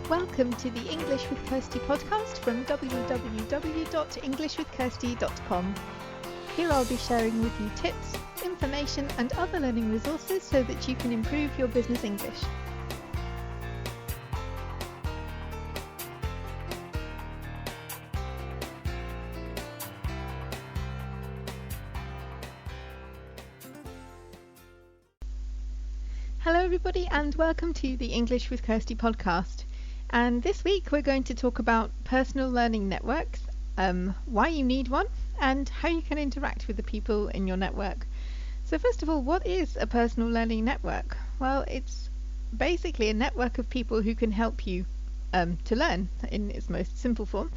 Welcome to the English with Kirsty podcast from www.englishwithkirsty.com. Here I'll be sharing with you tips, information and other learning resources so that you can improve your business English. Hello everybody and welcome to the English with Kirsty podcast. And this week we're going to talk about personal learning networks, why you need one and how you can interact with the people in your network. So first of all, what is a personal learning network? Well, it's basically a network of people who can help you to learn in its most simple form.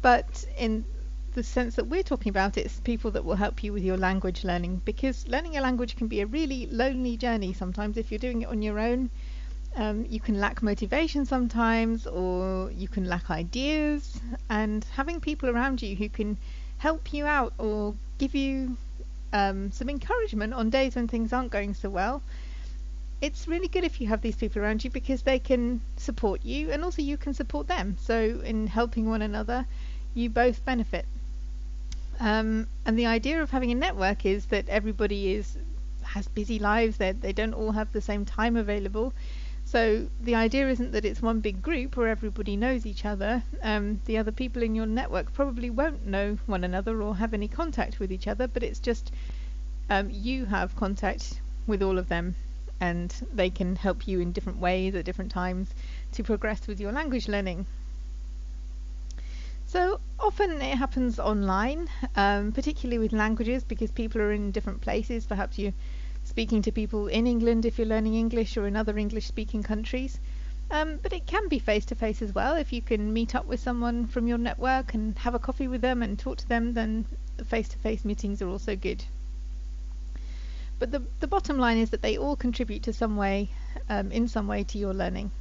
But in the sense that we're talking about, it's people that will help you with your language learning, because learning a language can be a really lonely journey sometimes if you're doing it on your own. You can lack motivation sometimes, or you can lack ideas, and having people around you who can help you out or give you some encouragement on days when things aren't going so well, it's really good if you have these people around you, because they can support you and also you can support them. So in helping one another, you both benefit. And the idea of having a network is that everybody has busy lives, they don't all have the same time available. So the idea isn't that it's one big group where everybody knows each other. The other people in your network probably won't know one another or have any contact with each other, but it's just you have contact with all of them, and they can help you in different ways at different times to progress with your language learning. So often it happens online, particularly with languages, because people are in different places. Perhaps you're speaking to people in England if you're learning English, or in other English-speaking countries. But it can be face-to-face as well. If you can meet up with someone from your network and have a coffee with them and talk to them, then face-to-face meetings are also good. But the bottom line is that they all contribute to some way, in some way, to your learning.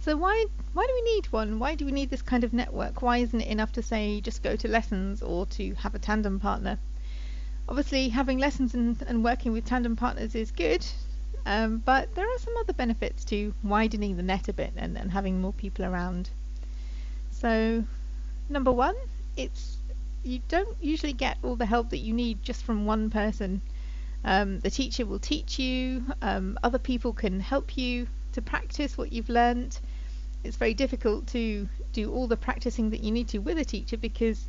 So why do we need one? Why do we need this kind of network? Why isn't it enough to say just go to lessons or to have a tandem partner? Obviously, having lessons and working with tandem partners is good, but there are some other benefits to widening the net a bit and having more people around. So, number one, you don't usually get all the help that you need just from one person. The teacher will teach you, other people can help you to practice what you've learnt. It's very difficult to do all the practicing that you need to with a teacher, because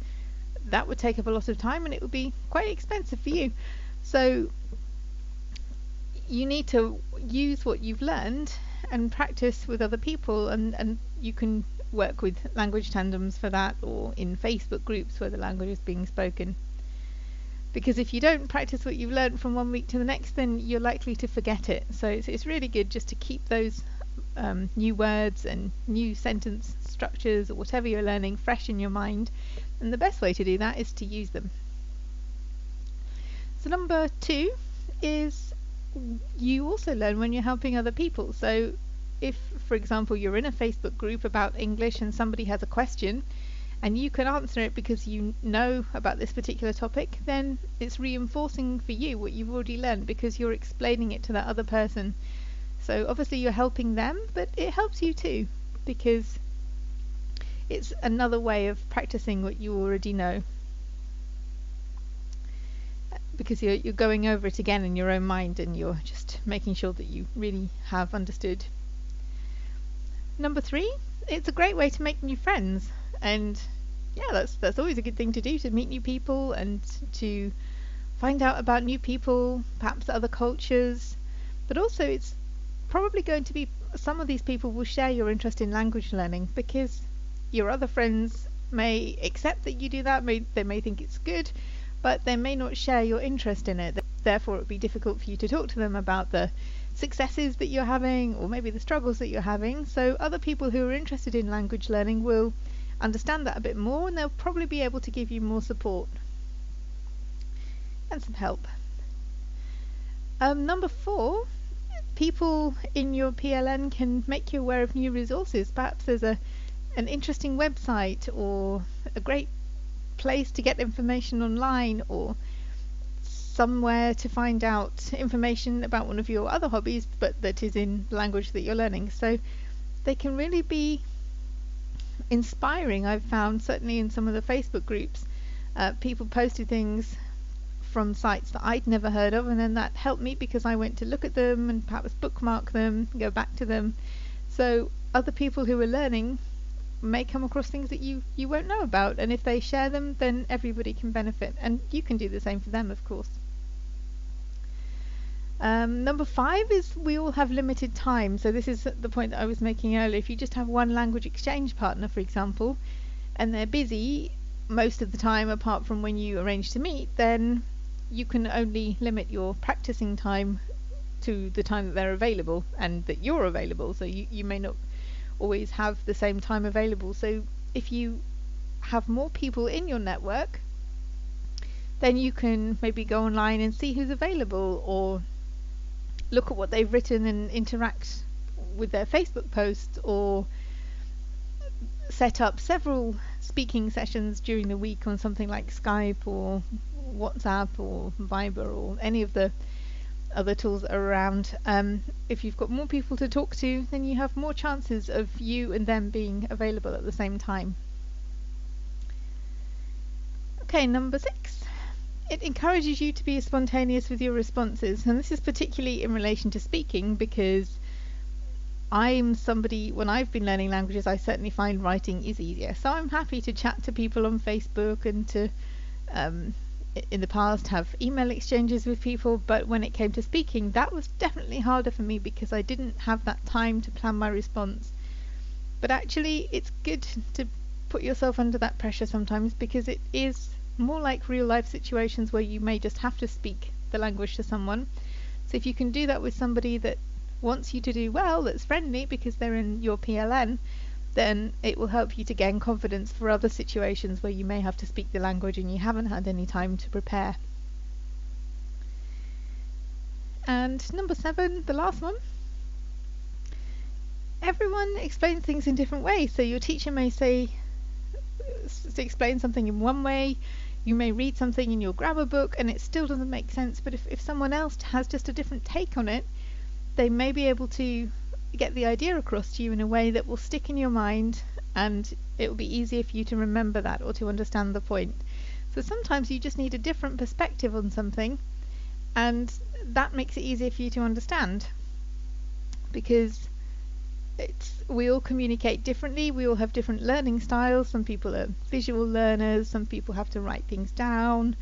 that would take up a lot of time and it would be quite expensive for you. So you need to use what you've learned and practice with other people, and you can work with language tandems for that, or in Facebook groups where the language is being spoken. Because if you don't practice what you've learned from one week to the next, then you're likely to forget it. So it's really good just to keep those new words and new sentence structures or whatever you're learning fresh in your mind. And the best way to do that is to use them. So number two is you also learn when you're helping other people. So if, for example, you're in a Facebook group about English and somebody has a question, and you can answer it because you know about this particular topic, then it's reinforcing for you what you've already learned, because you're explaining it to that other person. So obviously you're helping them, but it helps you too, because it's another way of practicing what you already know, because you're going over it again in your own mind, and you're just making sure that you really have understood. Number three, it's a great way to make new friends. And yeah, that's always a good thing to do, to meet new people and to find out about new people, perhaps other cultures. But also it's probably going to be, some of these people will share your interest in language learning, because your other friends may accept that you do that, they may think it's good, but they may not share your interest in it. Therefore it would be difficult for you to talk to them about the successes that you're having, or maybe the struggles that you're having. So other people who are interested in language learning will understand that a bit more, and they'll probably be able to give you more support and some help. Number four, people in your PLN can make you aware of new resources. Perhaps there's an interesting website, or a great place to get information online, or somewhere to find out information about one of your other hobbies, but that is in language that you're learning. So they can really be inspiring. I've found, certainly in some of the Facebook groups, people posted things from sites that I'd never heard of, and then that helped me because I went to look at them and perhaps bookmark them, go back to them. So other people who are learning may come across things that you won't know about, and if they share them, then everybody can benefit, and you can do the same for them, of course. Number 5 is we all have limited time. So this is the point that I was making earlier. If you just have one language exchange partner, for example, and they're busy most of the time apart from when you arrange to meet, then you can only limit your practicing time to the time that they're available and that you're available. So you may not always have the same time available. So if you have more people in your network, then you can maybe go online and see who's available, or look at what they've written and interact with their Facebook posts, or set up several speaking sessions during the week on something like Skype or WhatsApp or Viber or any of the other tools that are around. If you've got more people to talk to, then you have more chances of you and them being available at the same time. Okay, number 6. It encourages you to be spontaneous with your responses, and this is particularly in relation to speaking, because I'm somebody, when I've been learning languages, I certainly find writing is easier. So I'm happy to chat to people on Facebook and to, in the past, have email exchanges with people, but when it came to speaking, that was definitely harder for me because I didn't have that time to plan my response. But actually, it's good to put yourself under that pressure sometimes, because it is more like real life situations where you may just have to speak the language to someone. So if you can do that with somebody that wants you to do well, that's friendly because they're in your PLN, then it will help you to gain confidence for other situations where you may have to speak the language and you haven't had any time to prepare. And number 7, the last one. Everyone explains things in different ways. So your teacher may say to explain something in one way, you may read something in your grammar book and it still doesn't make sense, but if someone else has just a different take on it, they may be able to get the idea across to you in a way that will stick in your mind, and it will be easier for you to remember that or to understand the point. So sometimes you just need a different perspective on something, and that makes it easier for you to understand, because we all communicate differently, we all have different learning styles. Some people are visual learners, some people have to write things down,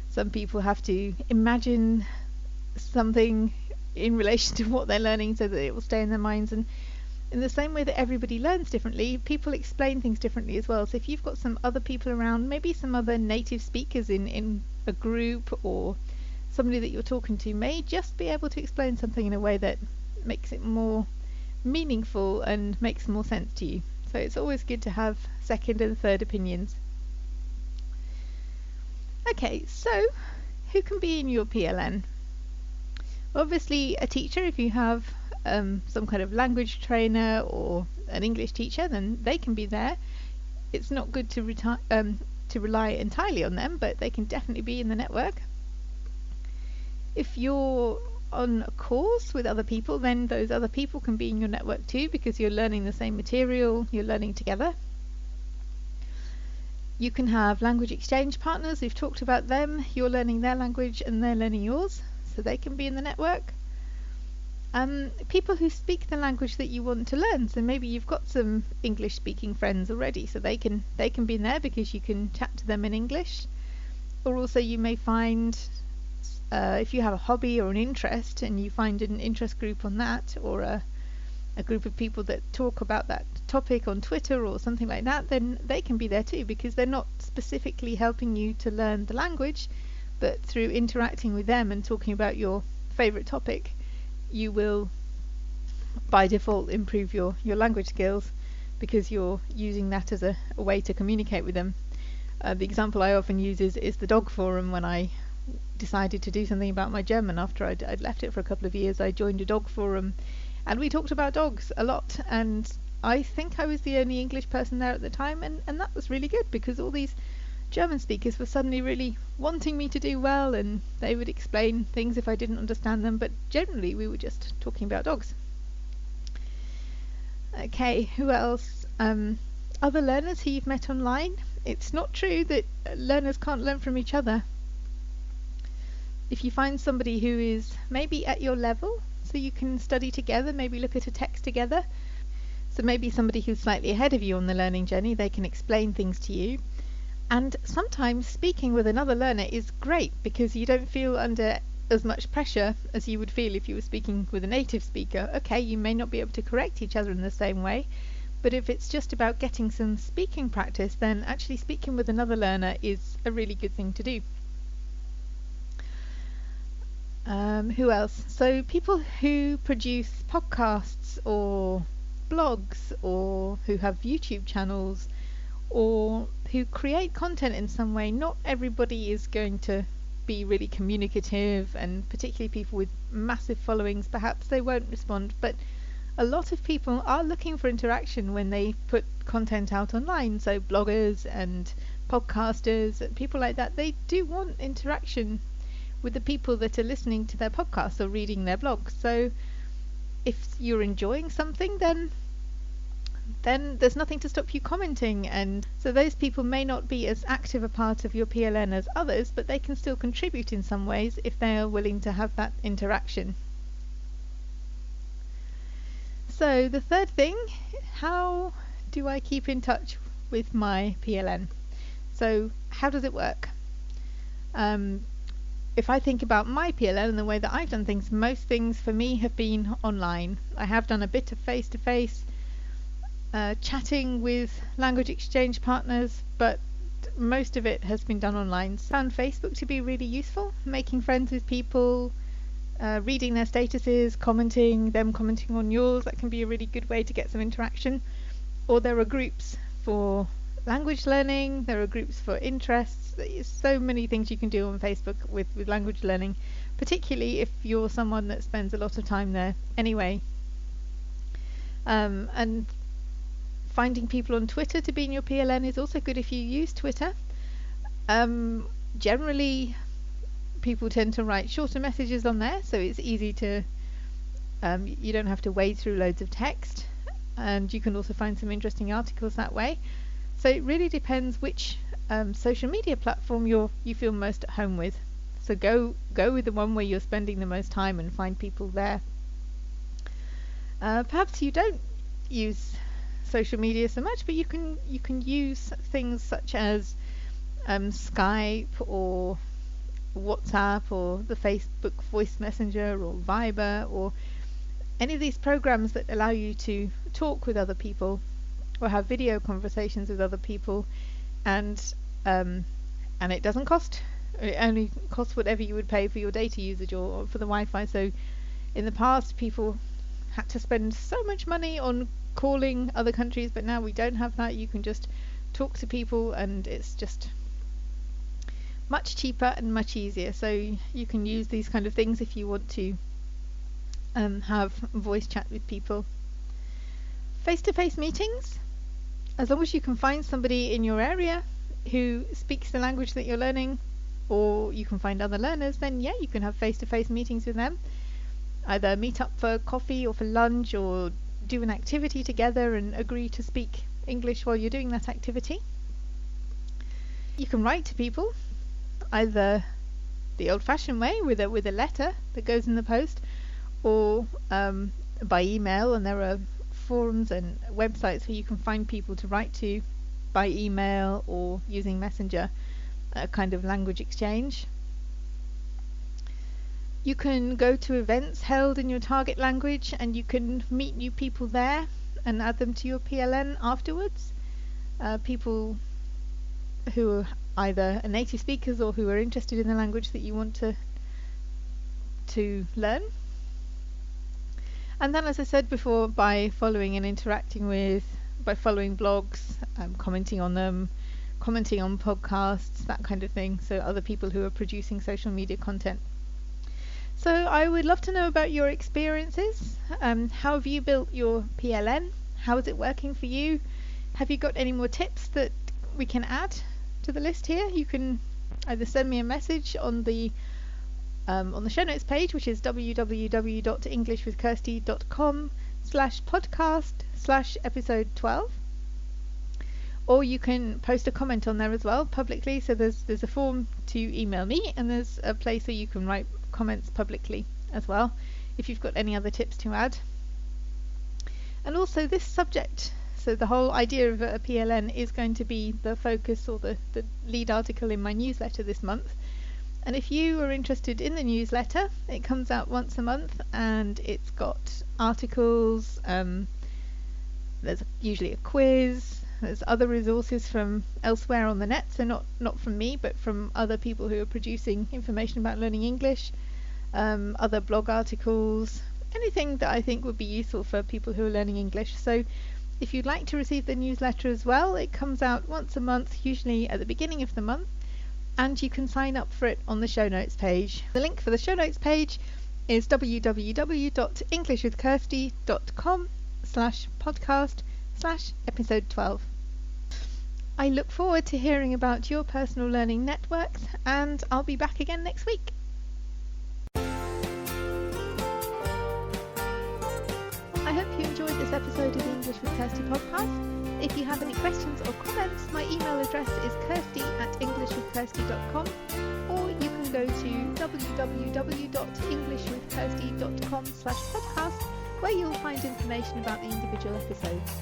some people have to imagine something in relation to what they're learning so that it will stay in their minds. And in the same way that everybody learns differently, people explain things differently as well. So if you've got some other people around, maybe some other native speakers in a group, or somebody that you're talking to may just be able to explain something in a way that makes it more meaningful and makes more sense to you. So it's always good to have second and third opinions. Okay, so who can be in your PLN? Obviously a teacher. If you have some kind of language trainer or an English teacher, then they can be there. It's not good to rely entirely on them, but they can definitely be in the network. If you're on a course with other people, then those other people can be in your network too, because you're learning the same material, you're learning together. You can have language exchange partners. We've talked about them. You're learning their language and they're learning yours, so they can be in the network. People who speak the language that you want to learn, so maybe you've got some English speaking friends already, so they can be in there because you can chat to them in English. Or also you may find, if you have a hobby or an interest and you find an interest group on that, or a group of people that talk about that topic on Twitter or something like that, then they can be there too, because they're not specifically helping you to learn the language, but through interacting with them and talking about your favorite topic, you will by default improve your language skills, because you're using that as a way to communicate with them. The example I often use is the dog forum. When I decided to do something about my German after I'd left it for a couple of years, I joined a dog forum and we talked about dogs a lot, and I think I was the only English person there at the time, and that was really good, because all these German speakers were suddenly really wanting me to do well, and they would explain things if I didn't understand them, but generally we were just talking about dogs. Okay, who else? Other learners who you've met online. It's not true that learners can't learn from each other. If you find somebody who is maybe at your level, so you can study together, maybe look at a text together. So maybe somebody who's slightly ahead of you on the learning journey, they can explain things to you. And sometimes speaking with another learner is great because you don't feel under as much pressure as you would feel if you were speaking with a native speaker. Okay, you may not be able to correct each other in the same way, but if it's just about getting some speaking practice, then actually speaking with another learner is a really good thing to do. Who else? So people who produce podcasts or blogs, or who have YouTube channels, or who create content in some way. Not everybody is going to be really communicative, and particularly people with massive followings, perhaps they won't respond, but a lot of people are looking for interaction when they put content out online. So bloggers and podcasters, people like that, they do want interaction with the people that are listening to their podcasts or reading their blogs. So if you're enjoying something, then there's nothing to stop you commenting. And so those people may not be as active a part of your PLN as others, but they can still contribute in some ways if they are willing to have that interaction. So the third thing, how do I keep in touch with my PLN? So how does it work? If I think about my PLN and the way that I've done things, most things for me have been online. I have done a bit of face-to-face chatting with language exchange partners, but most of it has been done online. So I found Facebook to be really useful, making friends with people, reading their statuses, them commenting on yours. That can be a really good way to get some interaction. Or there are groups for language learning, there are groups for interests. There's so many things you can do on Facebook with language learning, particularly if you're someone that spends a lot of time there anyway. And finding people on Twitter to be in your PLN is also good if you use Twitter. Generally, people tend to write shorter messages on there, so it's easy to, you don't have to wade through loads of text, and you can also find some interesting articles that way. So it really depends which social media platform you feel most at home with. So go with the one where you're spending the most time and find people there. Perhaps you don't use social media so much, but you can use things such as Skype or WhatsApp or the Facebook voice messenger or Viber or any of these programs that allow you to talk with other people or have video conversations with other people, and it doesn't cost. It only costs whatever you would pay for your data usage or for the Wi-Fi. So in the past, people had to spend so much money on calling other countries, but now we don't have that. You can just talk to people, and it's just much cheaper and much easier. So you can use these kind of things if you want to have voice chat with people. Face-to-face meetings, as long as you can find somebody in your area who speaks the language that you're learning, or you can find other learners, then yeah, you can have face-to-face meetings with them. Either meet up for coffee or for lunch, or do an activity together and agree to speak English while you're doing that activity. You can write to people, either the old-fashioned way with a letter that goes in the post, or by email, and there are forums and websites where you can find people to write to by email or using Messenger, a kind of language exchange. You can go to events held in your target language, and you can meet new people there and add them to your PLN afterwards. People who are either native speakers or who are interested in the language that you want to learn. And then, as I said before, by following and interacting by following blogs, commenting on them, commenting on podcasts, that kind of thing, so other people who are producing social media content. So I would love to know about your experiences. How have you built your PLN? How is it working for you? Have you got any more tips that we can add to the list here? You can either send me a message on the show notes page, which is www.englishwithkirsty.com/podcast podcast/episode 12. Or you can post a comment on there as well publicly. So there's a form to email me, and there's a place where you can write comments publicly as well if you've got any other tips to add. And also this subject, so the whole idea of a PLN is going to be the focus or the lead article in my newsletter this month. And if you are interested in the newsletter, it comes out once a month and it's got articles, there's usually a quiz, there's other resources from elsewhere on the net, so not from me but from other people who are producing information about learning English, other blog articles, anything that I think would be useful for people who are learning English. So if you'd like to receive the newsletter as well, it comes out once a month, usually at the beginning of the month, and you can sign up for it on the show notes page. The link for the show notes page is www.englishwithkirsty.com/podcast/episode 12. I look forward to hearing about your personal learning networks, and I'll be back again next week. I hope you enjoyed this episode of the English with Kirsty podcast. If you have any questions or comments, my email address is kirsty@englishwithkirsty.com, or you can go to www.englishwithkirsty.com/podcast, where you'll find information about the individual episodes.